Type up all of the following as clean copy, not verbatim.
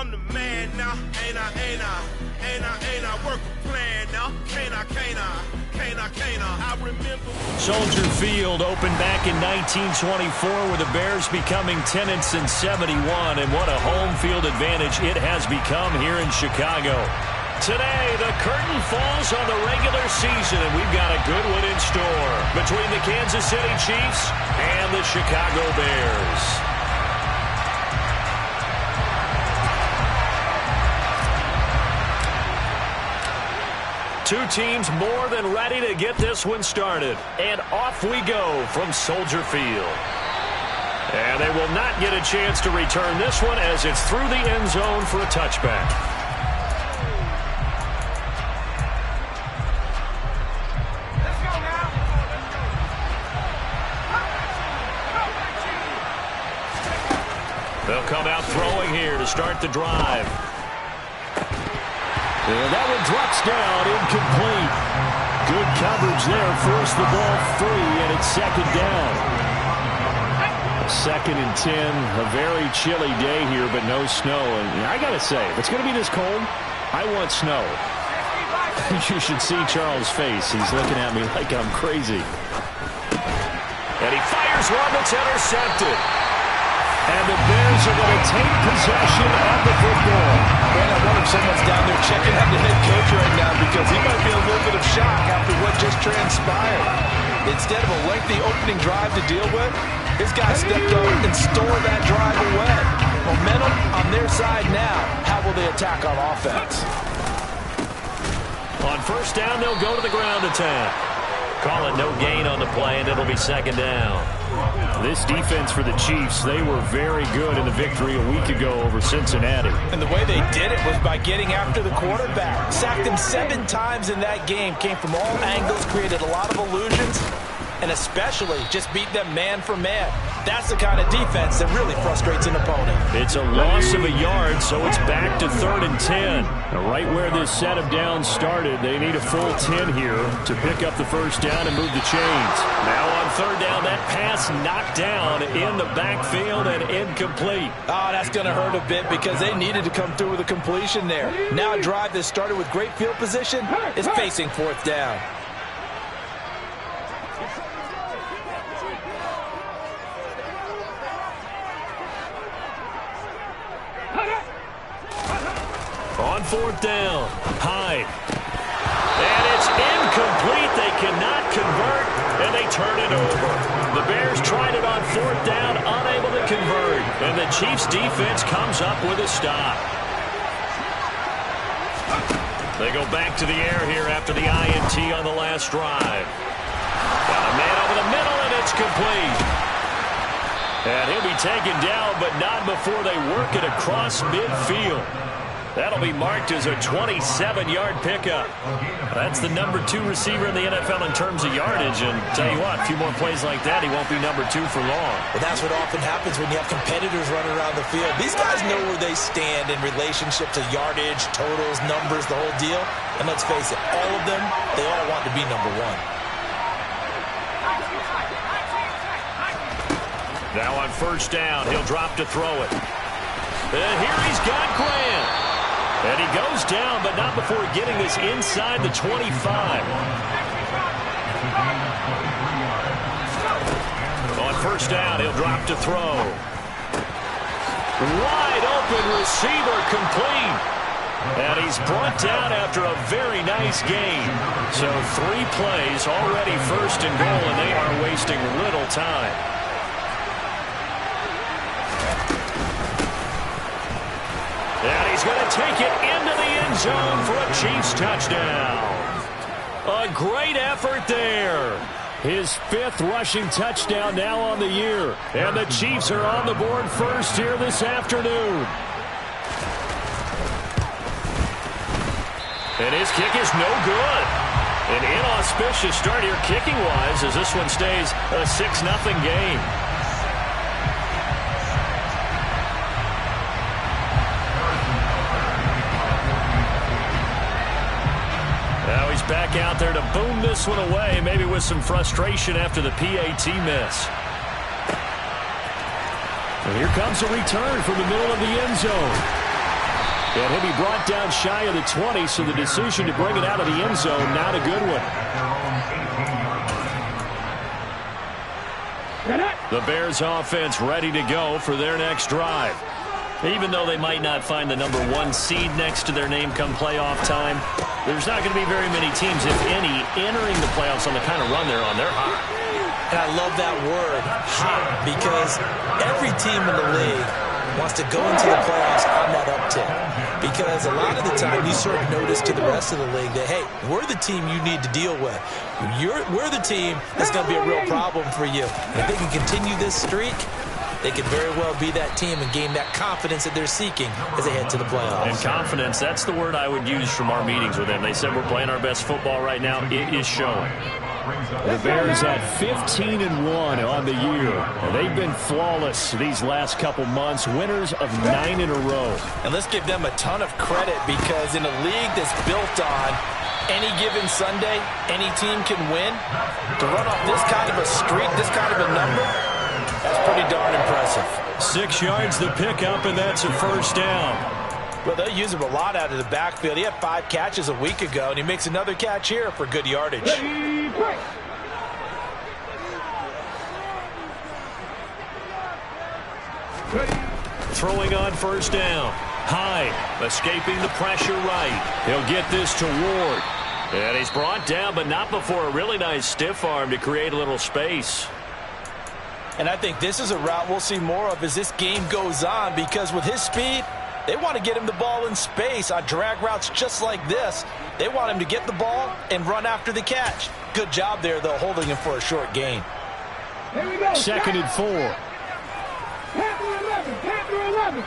I'm the man now, ain't I? Work a plan now, can't I? I remember. Soldier Field opened back in 1924 with the Bears becoming tenants in 71, and what a home field advantage it has become here in Chicago. Today, the curtain falls on the regular season, and we've got a good one in store between the Kansas City Chiefs and the Chicago Bears. Two teams more than ready to get this one started. And off we go from Soldier Field. And they will not get a chance to return this one as it's through the end zone for a touchback. They'll come out throwing here to start the drive. And that one drops down, incomplete. Good coverage there, forced the ball free, and it's second down. 2nd and 10, a very chilly day here, but no snow. And I got to say, if it's going to be this cold, I want snow. You should see Charles' face. He's looking at me like I'm crazy. And he fires one that's intercepted. And the Bears are going to take possession of the football. Man, I wonder if someone's down there checking out the head coach right now because he might be in a little bit of shock after what just transpired. Instead of a lengthy opening drive to deal with, his guy stepped up and stole that drive away. Momentum on their side now. How will they attack on offense? On first down, they'll go to the ground attack. Call it no gain on the play, and it'll be second down. This defense for the Chiefs, they were very good in the victory a week ago over Cincinnati. And the way they did it was by getting after the quarterback. Sacked him 7 times in that game. Came from all angles, created a lot of illusions, and especially just beat them man for man. That's the kind of defense that really frustrates an opponent. It's a loss of a yard, so it's back to 3rd and 10. Now, right where this set of downs started, they need a full 10 here to pick up the first down and move the chains. Now on 3rd down, that pass knocked down in the backfield and incomplete. Oh, that's going to hurt a bit because they needed to come through with a completion there. Now a drive that started with great field position is facing 4th down. On 4th down, Hyde. And it's incomplete. They cannot convert, and they turn it over. The Bears tried it on 4th down, unable to convert. And the Chiefs' defense comes up with a stop. They go back to the air here after the INT on the last drive. Got a man over the middle, and it's complete. And he'll be taken down, but not before they work it across midfield. That'll be marked as a 27-yard pickup. That's the number 2 receiver in the NFL in terms of yardage. And tell you what, a few more plays like that, he won't be number 2 for long. Well, that's what often happens when you have competitors running around the field. These guys know where they stand in relationship to yardage, totals, numbers, the whole deal. And let's face it, all of them, they all want to be number 1. Now on first down, he'll drop to throw it. And here he's got Grant. And he goes down, but not before getting this inside the 25. On first down, he'll drop to throw. Wide open receiver complete. And he's brought down after a very nice game. So 3 plays, already first and goal, and they are wasting little time. And he's going to take it into the end zone for a Chiefs touchdown. A great effort there. His 5th rushing touchdown now on the year. And the Chiefs are on the board first here this afternoon. And his kick is no good. An inauspicious start here kicking-wise as this one stays a 6-0 game. Now he's back out there to boom this one away, maybe with some frustration after the PAT miss. And here comes a return from the middle of the end zone. And he'll be brought down shy of the 20, so the decision to bring it out of the end zone, not a good one. The Bears offense ready to go for their next drive. Even though they might not find the #1 seed next to their name come playoff time, there's not going to be very many teams, if any, entering the playoffs on the kind of run they're on. They're hot. And I love that word, hot, because every team in the league wants to go into the playoffs on that uptick. Because a lot of the time you serve notice to the rest of the league that, hey, we're the team you need to deal with. We're the team that's going to be a real problem for you. And if they can continue this streak, they could very well be that team and gain that confidence that they're seeking as they head to the playoffs. And confidence, that's the word I would use from our meetings with them. They said we're playing our best football right now. It is showing. The Bears at 15-1 on the year. They've been flawless these last couple months, winners of 9 in a row. And let's give them a ton of credit, because in a league that's built on any given Sunday, any team can win, to run off this kind of a streak, this kind of a number, that's pretty darn impressive. 6 yards the pickup, and that's a first down. Well, they'll use him a lot out of the backfield. He had 5 catches a week ago, and he makes another catch here for good yardage. Throwing on first down. Hyde escaping the pressure right. He'll get this to Ward. And he's brought down, but not before a really nice stiff arm to create a little space. And I think this is a route we'll see more of as this game goes on, because with his speed, they want to get him the ball in space on drag routes just like this. They want him to get the ball and run after the catch. Good job there, though, holding him for a short gain. Here we go. 2nd and 4. Panther 11. Panther 11.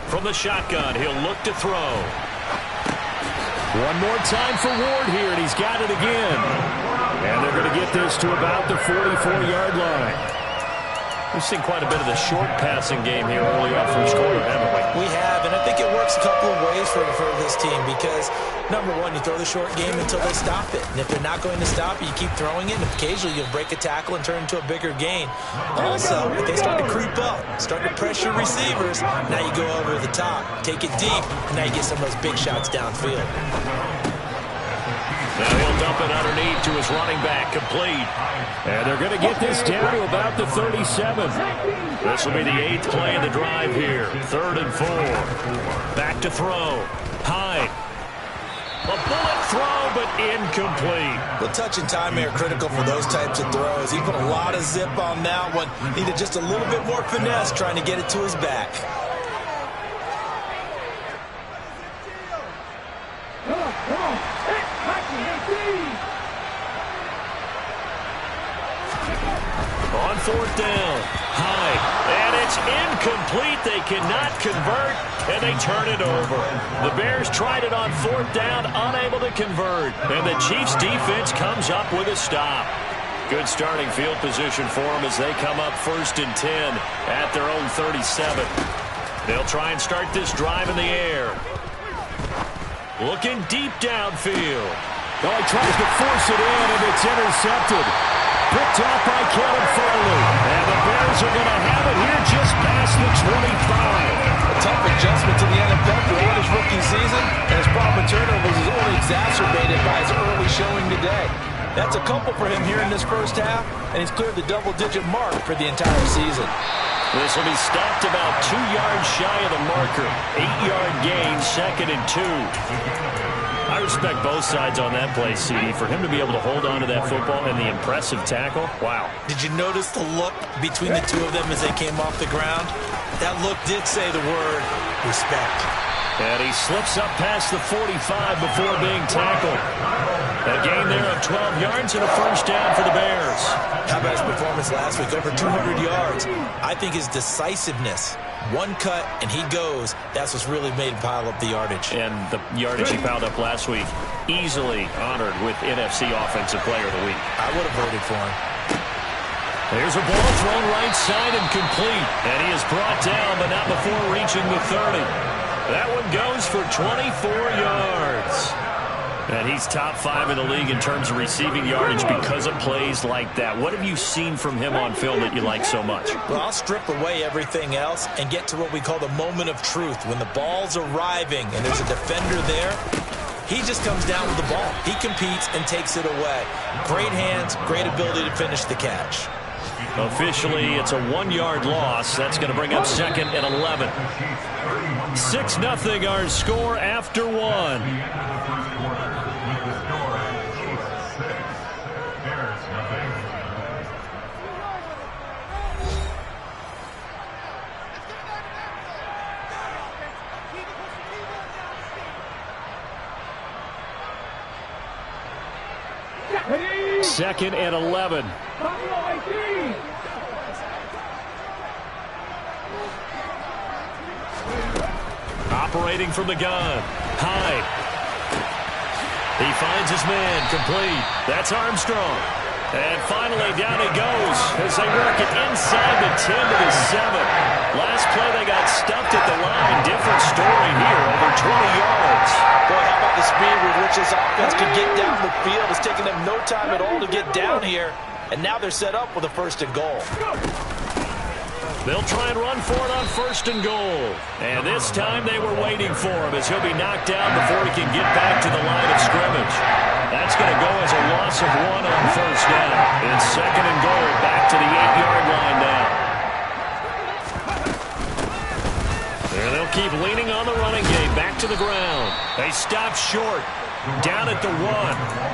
From the shotgun, he'll look to throw. One more time for Ward here, and he's got it again. And they're going to get this to about the 44-yard line. We've seen quite a bit of the short passing game here early on first quarter, haven't we? We have, and I think it works a couple of ways for this team, because, number one, you throw the short game until they stop it. And if they're not going to stop it, you keep throwing it, and occasionally you'll break a tackle and turn it into a bigger gain. Also, if they start to creep up, start to pressure receivers, now you go over the top, take it deep, and now you get some of those big shots downfield. Now he'll dump it underneath to his running back, complete. And they're going to get this down to about the 37. This will be the 8th play of the drive here. 3rd and 4. Back to throw. Hyde. A bullet throw, but incomplete. The touch and timing are critical for those types of throws. He put a lot of zip on that one. Needed just a little bit more finesse trying to get it to his back. On 4th down, Hyde, and it's incomplete. They cannot convert, and they turn it over. The Bears tried it on 4th down, unable to convert, and the Chiefs' defense comes up with a stop. Good starting field position for them as they come up 1st and 10 at their own 37. They'll try and start this drive in the air. Looking deep downfield. Oh, he tries to force it in, and it's intercepted. Picked off by Caleb Farley. And the Bears are going to have it here just past the 25. A tough adjustment to the NFL throughout his rookie season, and his problem with turnovers is only exacerbated by his early showing today. That's a couple for him here in this first half, and he's cleared the double-digit mark for the entire season. This will be stopped about 2 yards shy of the marker. 8-yard gain, 2nd and 2. I respect both sides on that play, CD. For him to be able to hold on to that football and the impressive tackle, wow. Did you notice the look between the two of them as they came off the ground? That look did say the word respect. And he slips up past the 45 before being tackled. A gain there of 12 yards and a first down for the Bears. How about his performance last week? Over 200 yards. I think his decisiveness, one cut and he goes, that's what's really made him pile up the yardage. And the yardage he piled up last week, easily honored with NFC Offensive Player of the Week. I would have voted for him. There's a ball thrown right side and complete. And he is brought down, but not before reaching the 30. That one goes for 24 yards. And he's top 5 in the league in terms of receiving yardage because of plays like that. What have you seen from him on film that you like so much? Well, I'll strip away everything else and get to what we call the moment of truth. When the ball's arriving and there's a defender there, he just comes down with the ball. He competes and takes it away. Great hands, great ability to finish the catch. Officially, it's a 1-yard loss. That's going to bring up 2nd and 11. 6-0 our score after 1. Second and 11. Operating from the gun. Hyde. He finds his man. Complete. That's Armstrong. And finally down he goes as they work it inside the 10 to the 7. Last play they got stuffed at the line. Different story here. Over 20 yards. Boy, how about the speed with which this offense could get down the field? It's taken them no time at all to get down here. And now they're set up with a 1st and goal. They'll try and run for it on 1st and goal. And this time they were waiting for him as he'll be knocked down before he can get back to the line of scrimmage. That's going to go as a loss of 1 on 1st down. It's 2nd and goal back to the 8-yard line now. And they'll keep leaning on the running game. Back to the ground. They stop short. Down at the 1.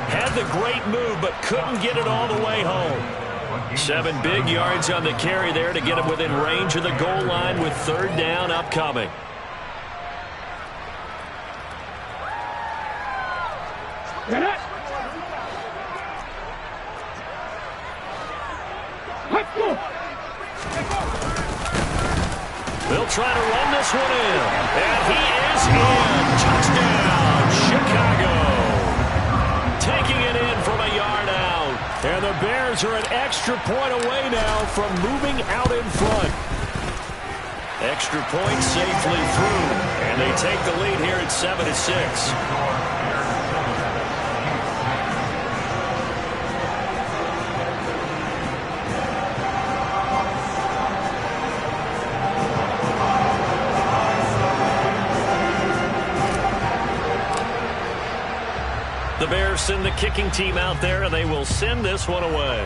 Had the great move, but couldn't get it all the way home. 7 big yards on the carry there to get him within range of the goal line with 3rd down upcoming. They'll try to run this one in. And he is in. Touchdown, Chicago. Taking it in from a yard out. And the Bears are an extra point away now from moving out in front. Extra point safely through. And they take the lead here at 7-6. The Bears send the kicking team out there, and they will send this one away.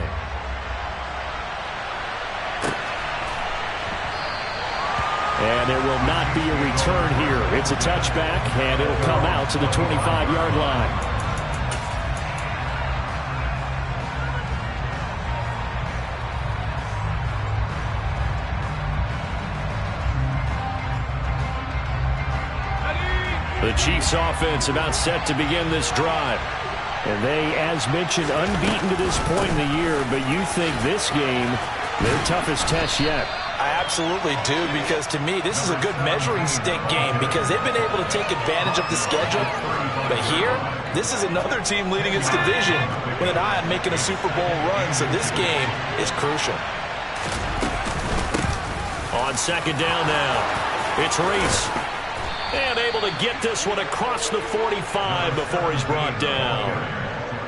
And there will not be a return here. It's a touchback, and it'll come out to the 25-yard line. The Chiefs offense about set to begin this drive. And they, as mentioned, unbeaten to this point in the year, but you think this game, their toughest test yet. I absolutely do, because to me, this is a good measuring stick game because they've been able to take advantage of the schedule. But here, this is another team leading its division with an eye on making a Super Bowl run, so this game is crucial. On 2nd down now, it's Reese. And able to get this one across the 45 before he's brought down.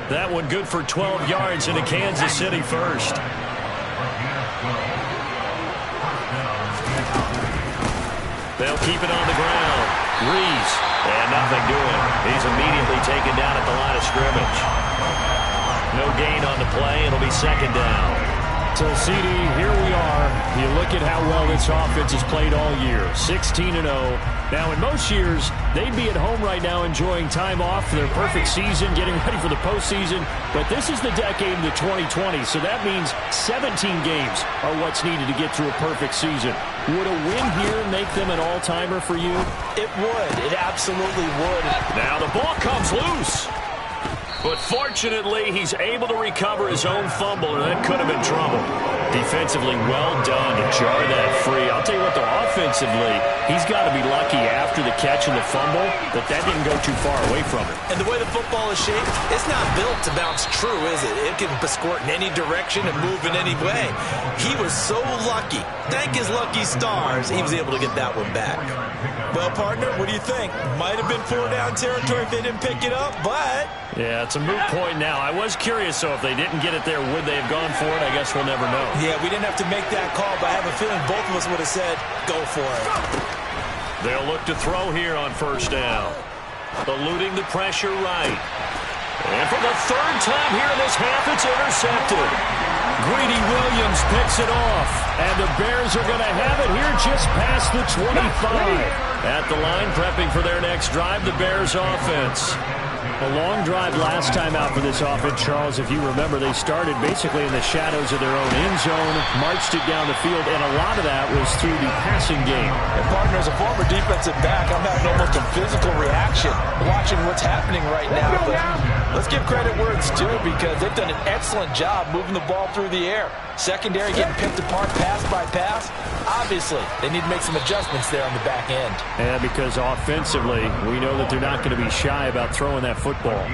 That one good for 12 yards into Kansas City first. They'll keep it on the ground. Reese. And nothing doing. He's immediately taken down at the line of scrimmage. No gain on the play. It'll be 2nd down. So, CD, here we are. You look at how well this offense has played all year. 16-0. Now, in most years, they'd be at home right now enjoying time off for their perfect season, getting ready for the postseason. But this is the decade of the 2020, so that means 17 games are what's needed to get through a perfect season. Would a win here make them an all-timer for you? It would. It absolutely would. Now the ball comes loose. But fortunately, he's able to recover his own fumble, and that could have been trouble. Defensively, well done to jar that free. I'll tell you what, though, offensively, he's got to be lucky after the catch and the fumble that didn't go too far away from him. And the way the football is shaped, it's not built to bounce true, is it? It can squirt in any direction and move in any way. He was so lucky. Thank his lucky stars, he was able to get that one back. Well, partner, what do you think? Might have been 4-down territory if they didn't pick it up, but... Yeah, it's a moot point now. I was curious, so if they didn't get it there, would they have gone for it? I guess we'll never know. Yeah, we didn't have to make that call, but I have a feeling both of us would have said, go for it. They'll look to throw here on first down. Eluding the pressure right. And for the third time here in this half, it's intercepted. Greedy Williams picks it off. And the Bears are going to have it here just past the 25. At the line, prepping for their next drive, the Bears offense. A long drive last time out for this offense, Charles. If you remember, they started basically in the shadows of their own end zone, marched it down the field, and a lot of that was through the passing game. And partner, as a former defensive back, I'm having almost a physical reaction watching what's happening right now. But let's give credit where it's due because they've done an excellent job moving the ball through the air. Secondary getting picked apart pass by pass. Obviously, they need to make some adjustments there on the back end. And because offensively, we know that they're not going to be shy about throwing that football.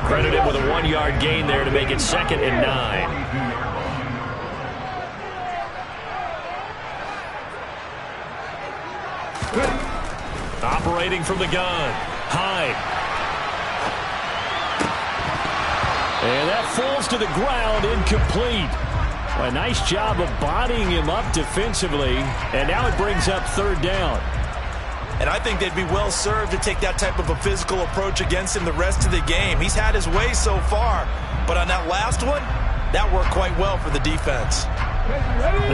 Credited with a 1-yard gain there to make it 2nd and 9. Operating from the gun. Hyde. And that falls to the ground, incomplete. A nice job of bodying him up defensively, and now it brings up 3rd down. And I think they'd be well served to take that type of a physical approach against him the rest of the game. He's had his way so far, but on that last one, that worked quite well for the defense.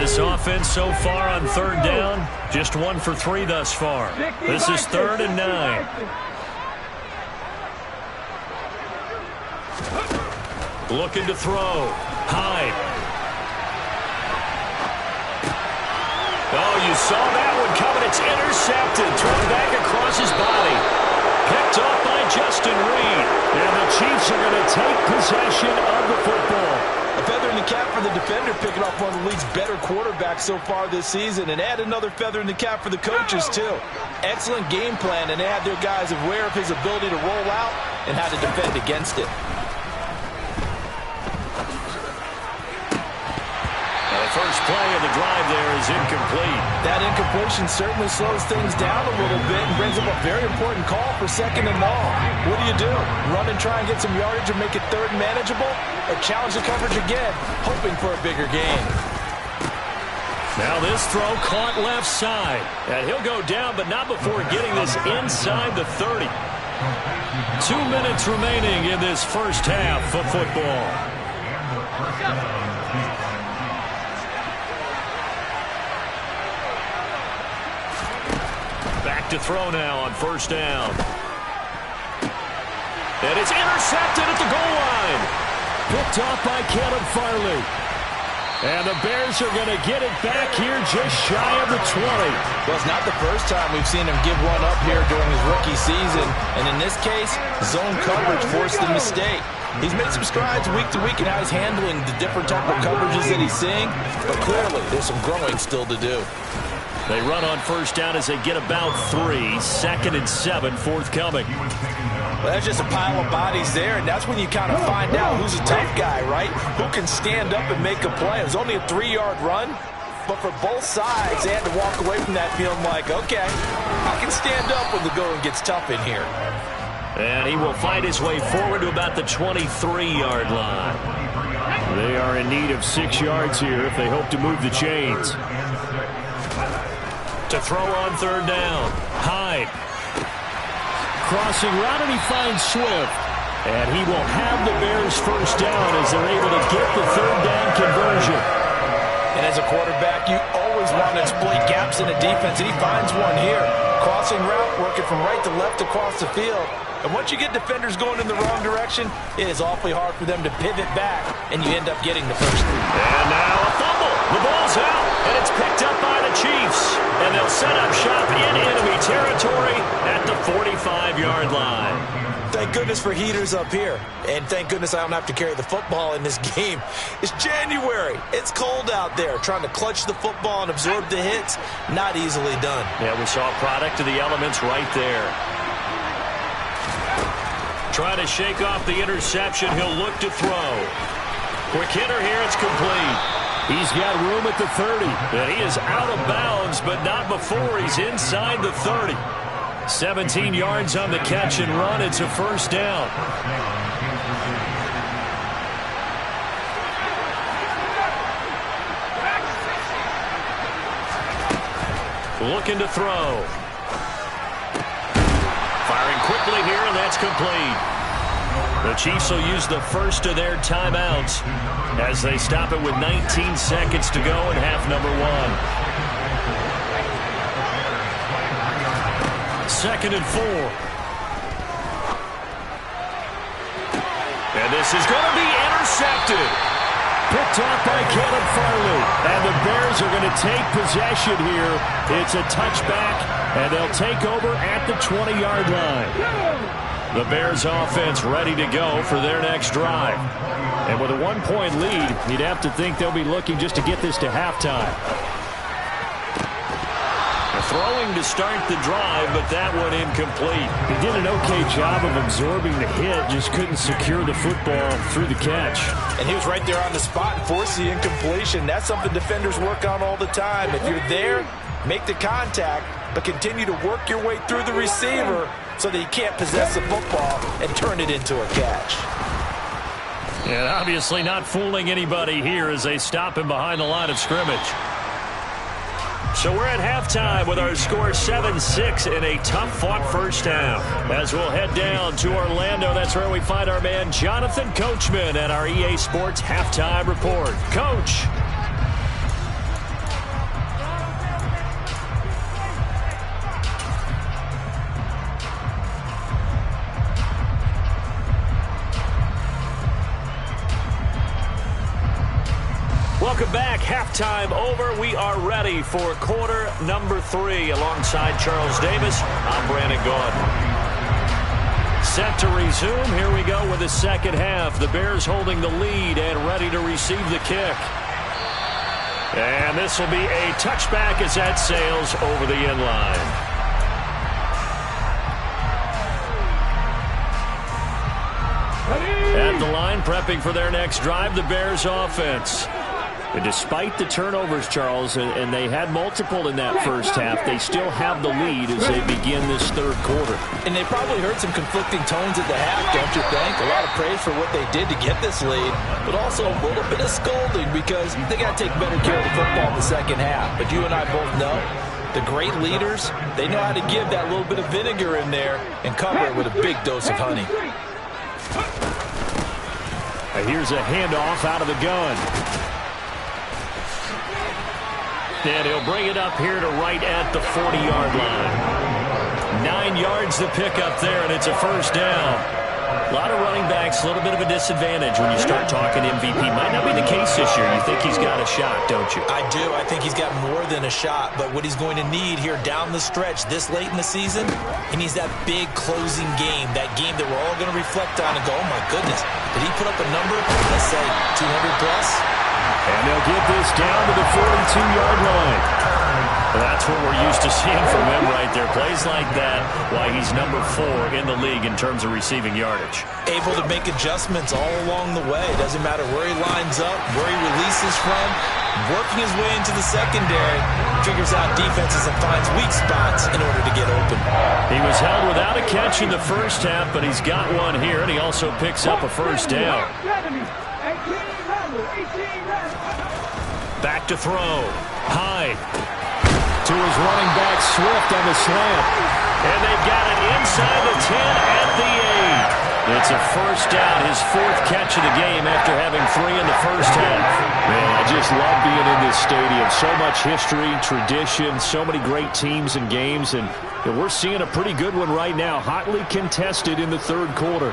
This offense so far on 3rd down, just 1 for 3 thus far. This is 3rd and 9. Looking to throw. Hyde. Oh, you saw that one coming. It's intercepted. Thrown back across his body. Picked off by Justin Reed. And the Chiefs are going to take possession of the football. A feather in the cap for the defender, picking off one of the league's better quarterbacks so far this season. And add another feather in the cap for the coaches, too. Excellent game plan, and they had their guys aware of his ability to roll out and how to defend against it. First play of the drive there is incomplete. That incompletion certainly slows things down a little bit and brings up a very important call for 2nd and long. What do? Run and try and get some yardage or make it 3rd and manageable? Or challenge the coverage again, hoping for a bigger gain? Now this throw caught left side. And he'll go down, but not before getting this inside the 30. 2 minutes remaining in this first half of football. Back to throw now on first down. And it's intercepted at the goal line. Picked off by Caleb Farley. And the Bears are going to get it back here just shy of the 20. Well, it's not the first time we've seen him give one up here during his rookie season. And in this case, zone coverage forced the mistake. He's made some strides week to week in how he's handling the different type of coverages that he's seeing. But clearly, there's some growing still to do. They run on first down as they get about 3. 2nd and 7, forthcoming. Well, that's just a pile of bodies there, and that's when you kind of find out who's a tough guy, right? Who can stand up and make a play. It was only a 3-yard run, but for both sides, they had to walk away from that feeling like, okay, I can stand up when the going gets tough in here. And he will fight his way forward to about the 23-yard line. They are in need of 6 yards here if they hope to move the chains. To throw on 3rd down. Hyde. Crossing route, and he finds Swift. And he will have the Bears first down as they're able to get the 3rd down conversion. And as a quarterback, you always want to exploit gaps in a defense, and he finds one here. Crossing route, working from right to left across the field. And once you get defenders going in the wrong direction, it is awfully hard for them to pivot back, and you end up getting the first. And now a fumble. The ball's out, and it's picked up by the Chiefs. And they'll set up shop in enemy territory at the 45-yard line. Thank goodness for heaters up here. And thank goodness I don't have to carry the football in this game. It's January. It's cold out there. Trying to clutch the football and absorb the hits, not easily done. Yeah, we saw a product of the elements right there. Trying to shake off the interception. He'll look to throw. Quick hitter here. It's complete. He's got room at the 30. And he is out of bounds, but not before he's inside the 30. 17 yards on the catch and run. It's a first down. Looking to throw. Firing quickly here, and that's complete. The Chiefs will use the first of their timeouts as they stop it with 19 seconds to go in half number 1. 2nd and 4. And this is going to be intercepted. Picked off by Caleb Farley. And the Bears are going to take possession here. It's a touchback, and they'll take over at the 20-yard line. The Bears offense ready to go for their next drive. And with a 1-point lead, you'd have to think they'll be looking just to get this to halftime. Throwing to start the drive, but that one incomplete. He did an okay job of absorbing the hit, just couldn't secure the football through the catch. And he was right there on the spot and forced the incompletion. That's something defenders work on all the time. If you're there, make the contact, but continue to work your way through the receiver so that you can't possess the football and turn it into a catch. And obviously not fooling anybody here as they stop him behind the line of scrimmage. So we're at halftime with our score 7-6 in a tough-fought first half. As we'll head down to Orlando, that's where we find our man Jonathan Coachman at our EA Sports Halftime Report. Coach. Welcome back. Halftime over. We are ready for quarter number 3. Alongside Charles Davis, I'm Brandon Gordon. Set to resume. Here we go with the second half. The Bears holding the lead and ready to receive the kick. And this will be a touchback as that sails over the end line. At the line, prepping for their next drive, the Bears offense. And despite the turnovers, Charles, and they had multiple in that first half, they still have the lead as they begin this third quarter. And they probably heard some conflicting tones at the half, don't you think? A lot of praise for what they did to get this lead, but also a little bit of scolding because they got to take better care of the football in the second half. But you and I both know the great leaders, they know how to give that little bit of vinegar in there and cover it with a big dose of honey. Here's a handoff out of the gun. And he'll bring it up here to right at the 40-yard line. 9 yards to pick up there, and it's a first down. A lot of running backs, a little bit of a disadvantage when you start talking MVP. Might not be the case this year. You think he's got a shot, don't you? I do. I think he's got more than a shot. But what he's going to need here down the stretch this late in the season, he needs that big closing game, that game that we're all going to reflect on and go, oh, my goodness, did he put up a number, let's say, 200-plus? And they'll get this down to the 42-yard line. That's what we're used to seeing from him right there. Plays like that, why he's number 4 in the league in terms of receiving yardage. Able to make adjustments all along the way. Doesn't matter where he lines up, where he releases from. Working his way into the secondary, figures out defenses and finds weak spots in order to get open. He was held without a catch in the first half, but he's got one here, and he also picks up a first down. Back to throw. Hyde. To his running back, Swift on the slant. And they've got it inside the 10 at the 8. It's a first down, his 4th catch of the game after having 3 in the first half. Man, I just love being in this stadium. So much history, tradition, so many great teams and games, and we're seeing a pretty good one right now, hotly contested in the third quarter.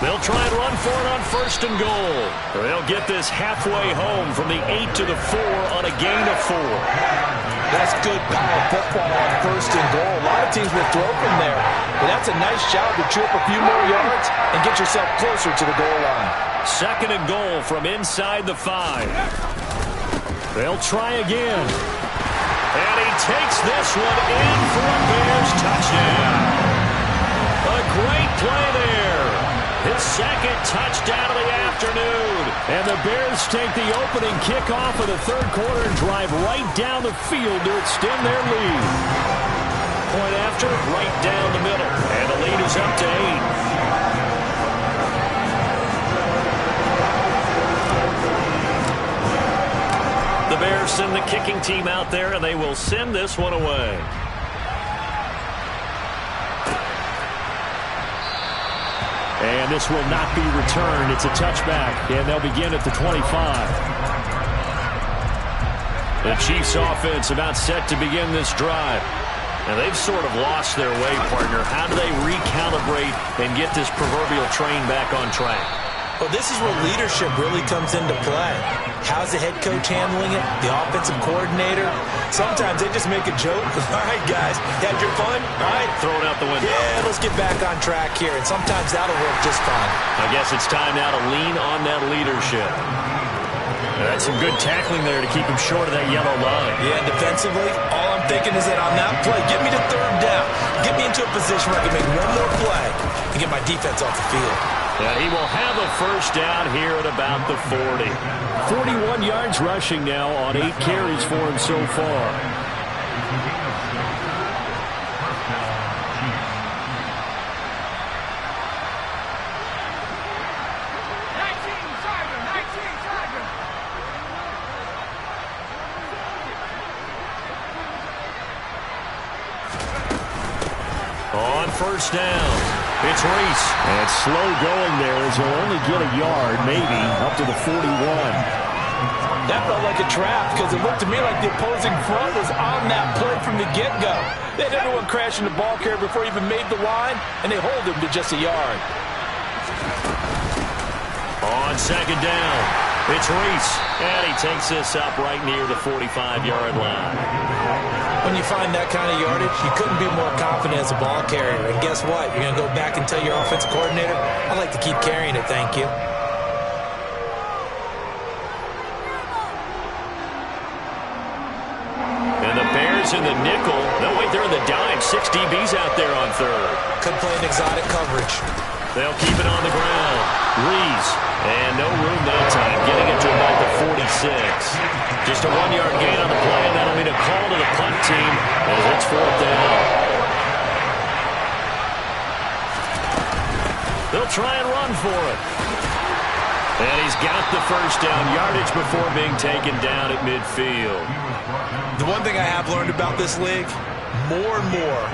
They'll try and run for it on 1st and goal. They'll get this halfway home from the 8 to the 4 on a gain of 4. That's good power football on 1st and goal. A lot of teams will throw from there. But that's a nice job to chew up a few more yards and get yourself closer to the goal line. 2nd and goal from inside the 5. They'll try again. And he takes this one in for a Bears touchdown. A great play there. His 2nd touchdown of the afternoon. And the Bears take the opening kickoff of the 3rd quarter and drive right down the field to extend their lead. Point after, right down the middle. And the lead is up to 8. The Bears send the kicking team out there, and they will send this one away. And this will not be returned. It's a touchback, and they'll begin at the 25. The Chiefs offense about set to begin this drive. And they've sort of lost their way, partner. How do they recalibrate and get this proverbial train back on track? Well, this is where leadership really comes into play. How's the head coach handling it? The offensive coordinator? Sometimes they just make a joke. All right, guys, you had your fun? All right. Throw it out the window. Yeah, let's get back on track here. And sometimes that'll work just fine. I guess it's time now to lean on that leadership. That's some good tackling there to keep him short of that yellow line. Yeah, defensively, all I'm thinking is that on that play, get me to 3rd down. Get me into a position where I can make one more play and get my defense off the field. And he will have a 1st down here at about the 40. 41 yards rushing now on 8 carries for him so far. On 1st down, it's Reese. And slow going there as he'll only get a yard, maybe, up to the 41. That felt like a trap because it looked to me like the opposing front was on that play from the get-go. They had everyone crashing the ball carrier before he even made the line, and they hold him to just a yard. On 2nd down, it's Reese. And he takes this up right near the 45-yard line. When you find that kind of yardage, you couldn't be more confident as a ball carrier. And guess what? You're going to go back and tell your offensive coordinator, I'd like to keep carrying it, thank you. And the Bears in the nickel. No, wait, they're in the dime. 6 DBs out there on 3rd. Could play an exotic coverage. They'll keep it on the ground. Reese. And no room that time, getting it to about the 46. Just a 1-yard gain on the play, and that'll mean a call to the punt team as it's 4th down. They'll try and run for it. And he's got the 1st down yardage before being taken down at midfield. The one thing I have learned about this league, more and more,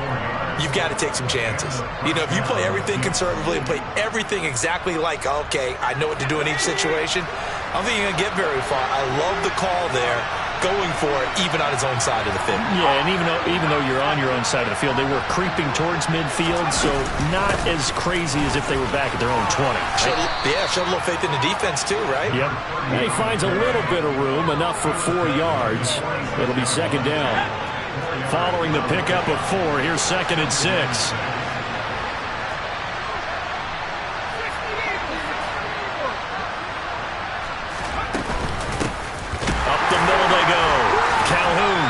you've got to take some chances. You know, if you play everything conservatively and play everything exactly like, okay, I know what to do in each situation, I don't think you're going to get very far. I love the call there, going for it, even on his own side of the field. Yeah, and even though you're on your own side of the field, they were creeping towards midfield, so not as crazy as if they were back at their own 20. Showed a little faith in the defense too, right? Yep. And he finds a little bit of room, enough for 4 yards. It'll be 2nd down. Following the pickup of 4, here's 2nd and 6. Up the middle they go. Calhoun.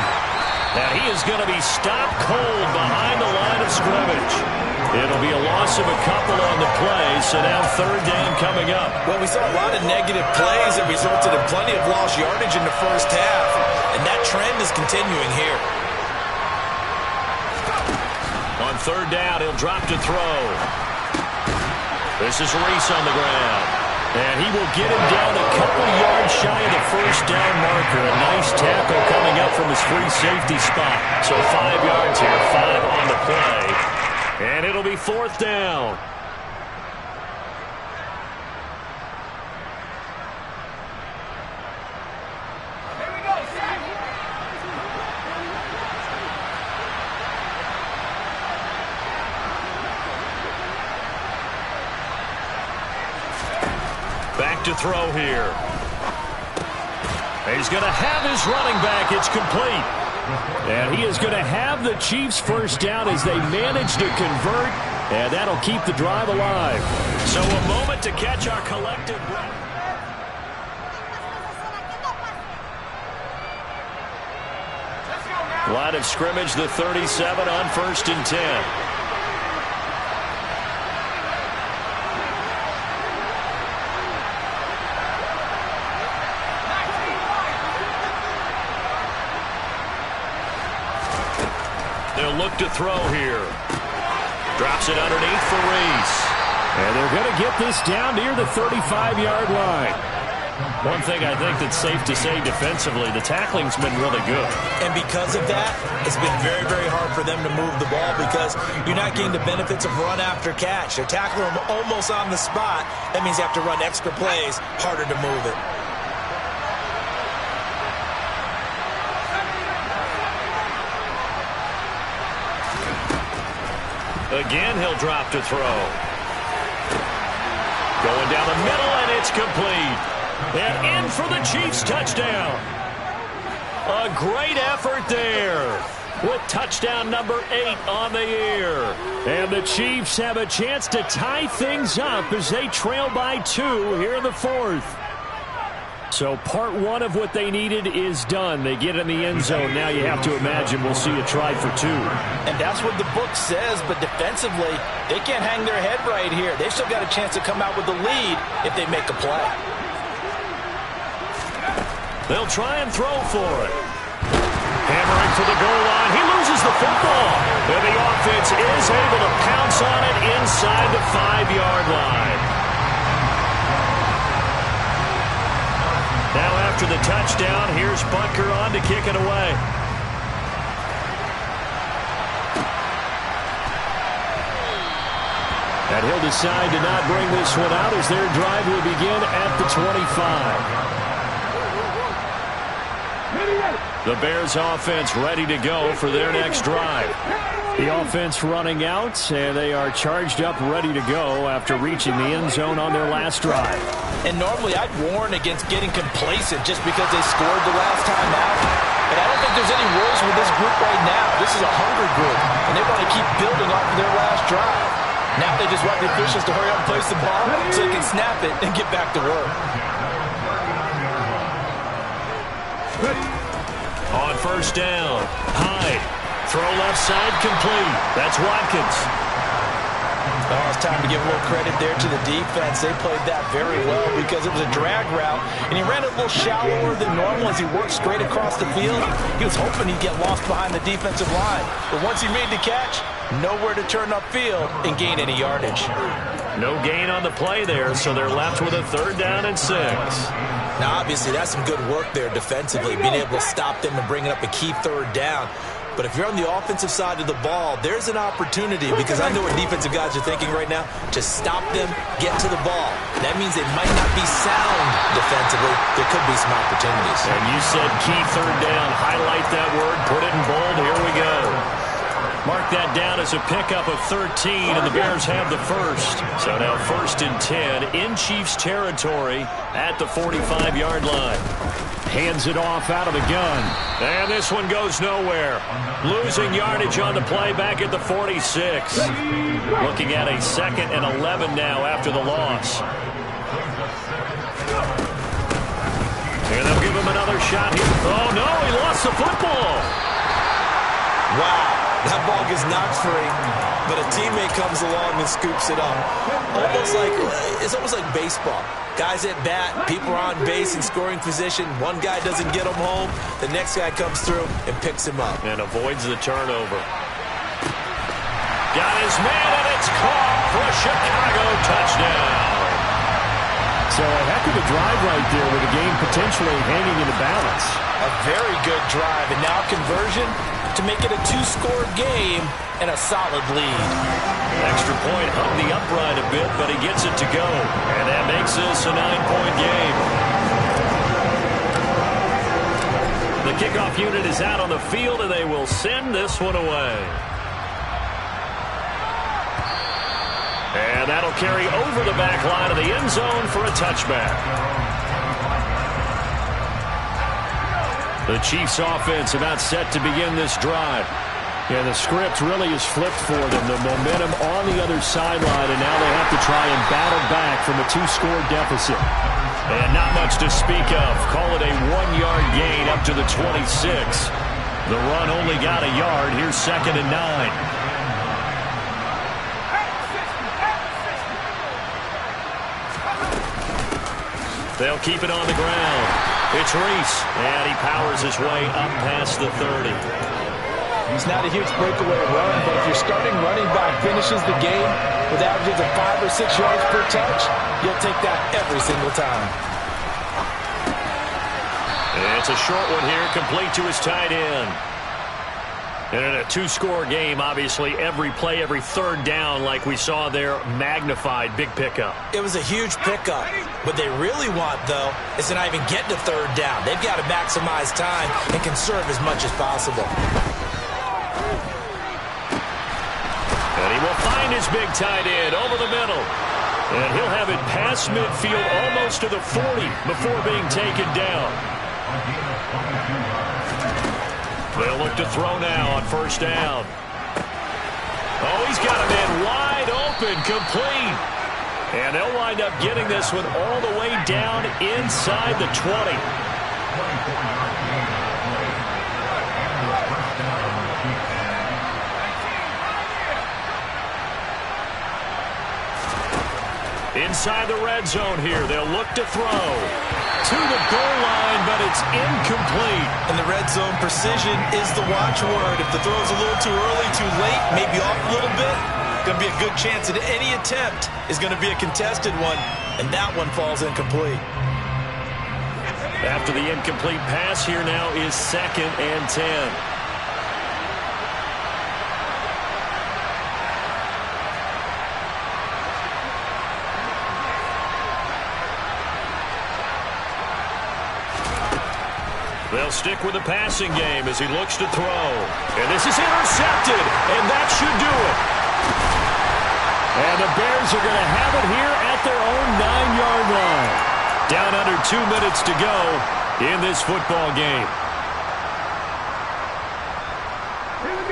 Now he is going to be stopped cold behind the line of scrimmage. It'll be a loss of a couple on the play, so now 3rd down coming up. Well, we saw a lot of negative plays that resulted in plenty of lost yardage in the 1st half, and that trend is continuing here. On 3rd down, he'll drop to throw. This is Reese on the ground. And he will get him down a couple yards shy of the 1st down marker. A nice tackle coming up from his free safety spot. So 5 yards here, 5 on the play. And it'll be 4th down. back to throw here. He's going to have his running back. It's complete. And he is going to have the Chiefs first down as they manage to convert, and that'll keep the drive alive. So a moment to catch our collective breath. Line of scrimmage, the 37 on 1st and 10. They'll look to throw here. Drops it underneath for Reese. And they're going to get this down near the 35-yard line. One thing I think that's safe to say defensively, the tackling's been really good. And because of that, it's been very, very hard for them to move the ball because you're not getting the benefits of run after catch. They're tackling them almost on the spot. That means you have to run extra plays, harder to move it. Again, he'll drop to throw. Going down the middle, and it's complete. And in for the Chiefs touchdown. A great effort there with touchdown number 8 on the year. And the Chiefs have a chance to tie things up as they trail by 2 here in the 4th. So part 1 of what they needed is done. They get in the end zone. Now you have to imagine we'll see a try for 2. And that's what the book says, but defensively, they can't hang their head right here. They've still got a chance to come out with the lead if they make a play. They'll try and throw for it. Hammering for the goal line. He loses the football. And the offense is able to pounce on it inside the 5-yard line. Now after the touchdown, here's Bunker on to kick it away. And he'll decide to not bring this one out as their drive will begin at the 25. The Bears offense ready to go for their next drive. The offense running out, and they are charged up, ready to go after reaching the end zone on their last drive. And normally I'd warn against getting complacent just because they scored the last time out. And I don't think there's any rules with this group right now. This is a hungry group, and they want to keep building off of their last drive. Now they just want the officials to hurry up and place the ball so they can snap it and get back to work. On 1st down, Hyde. Throw left side complete. That's Watkins. Oh, it's time to give a little credit there to the defense. They played that very well because it was a drag route, and he ran it a little shallower than normal as he worked straight across the field. He was hoping he'd get lost behind the defensive line. But once he made the catch, nowhere to turn upfield and gain any yardage. No gain on the play there, so they're left with a 3rd down and 6. Now, obviously, that's some good work there defensively, being able to stop them and bringing up a key 3rd down. But if you're on the offensive side of the ball, there's an opportunity because I know what defensive guys are thinking right now. To stop them, get to the ball. That means they might not be sound defensively. There could be some opportunities. And you said key 3rd down. Highlight that word. Put it in bold. Here we go. Mark that down as a pickup of 13, and the Bears have the first. So now 1st and 10 in Chiefs territory at the 45-yard line. Hands it off out of the gun. And this one goes nowhere. Losing yardage on the play back at the 46. Looking at a 2nd and 11 now after the loss. And they'll give him another shot here. Oh, no, he lost the football. Wow. That ball gets knocked free, but a teammate comes along and scoops it up. It's almost like baseball. Guys at bat, people are on base in scoring position. One guy doesn't get him home. The next guy comes through and picks him up. And avoids the turnover. Got his man, and it's caught for a Chicago touchdown. So a heck of a drive right there with the game potentially hanging in the balance. A very good drive, and now conversion to make it a 2-score game and a solid lead. Extra point hung the upright a bit, but he gets it to go. And that makes this a 9-point game. The kickoff unit is out on the field, and they will send this one away. And that'll carry over the back line of the end zone for a touchback. The Chiefs offense about set to begin this drive. Yeah, the script really is flipped for them. The momentum on the other sideline, and now they have to try and battle back from a 2-score deficit. And not much to speak of. Call it a 1-yard gain up to the 26. The run only got a yard. Here's 2nd and 9. They'll keep it on the ground. It's Reese, and he powers his way up past the 30. He's not a huge breakaway run, but if your starting running back finishes the game with averages of 5 or 6 yards per touch, you'll take that every single time. And it's a short one here, complete to his tight end. And in a 2-score game, obviously, every play, every third down, like we saw there, magnified, big pickup. It was a huge pickup. What they really want, though, is to not even get to third down. They've got to maximize time and conserve as much as possible. And he will find his big tight end over the middle. And he'll have it past midfield almost to the 40 before being taken down. They'll look to throw now on first down. Oh, he's got a man wide open, complete. And they'll wind up getting this one all the way down inside the 20. Inside the red zone here, they'll look to throw. To the goal line, but it's incomplete. And the red zone precision is the watchword. If the throw's a little too early, too late, maybe off a little bit, going to be a good chance that any attempt is going to be a contested one, and that one falls incomplete. After the incomplete pass, here now is 2nd and 10. They'll stick with the passing game as he looks to throw. And this is intercepted, and that should do it. And the Bears are going to have it here at their own 9-yard line. Down under 2 minutes to go in this football game.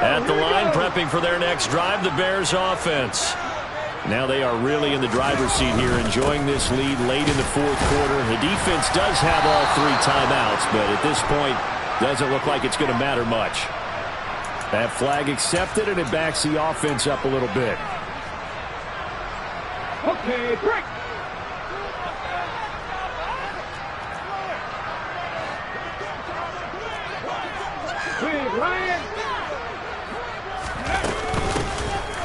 At the line, prepping for their next drive, the Bears offense. Now they are really in the driver's seat here, enjoying this lead late in the 4th quarter. The defense does have all 3 timeouts, but at this point, doesn't look like it's going to matter much. That flag accepted, and it backs the offense up a little bit. Okay, break. Quick, Ryan.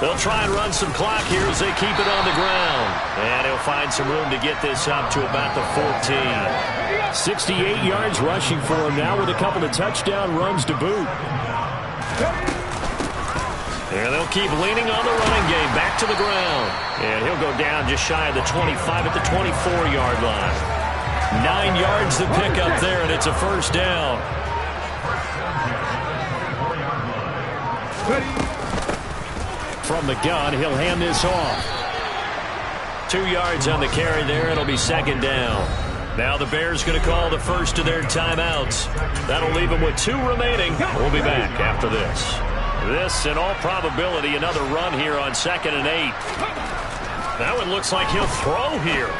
They'll try and run some clock here as they keep it on the ground. And he'll find some room to get this up to about the 14. 68 yards rushing for him now with a couple of touchdown runs to boot. And they'll keep leaning on the running game back to the ground. And he'll go down just shy of the 25 at the 24-yard line. 9 yards to pick up there, and it's a first down. From the gun, he'll hand this off. 2 yards on the carry there. It'll be 2nd down. Now the Bears going to call the first of their timeouts. That'll leave them with 2 remaining. We'll be back after this. This, in all probability, another run here on 2nd and 8. That one looks like he'll throw here.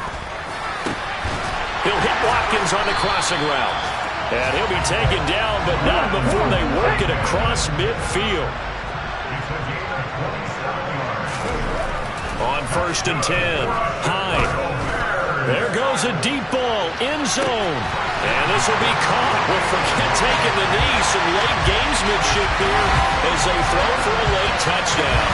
He'll hit Watkins on the crossing route. And he'll be taken down, but not before they work it across midfield. On 1st and 10, Hyde. There goes a deep ball, end zone. And this will be caught. Well, forget taking the knee. Some late gamesmanship here as they throw for a late touchdown.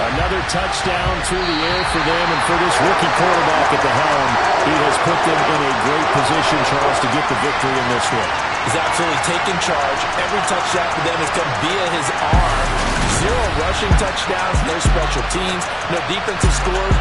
Another touchdown through the air for them, and for this rookie quarterback at the helm, he has put them in a great position, Charles, to get the victory in this one. He's absolutely taken charge. Every touchdown for them has come via his arm. 0 rushing touchdowns, no special teams, no defensive scores.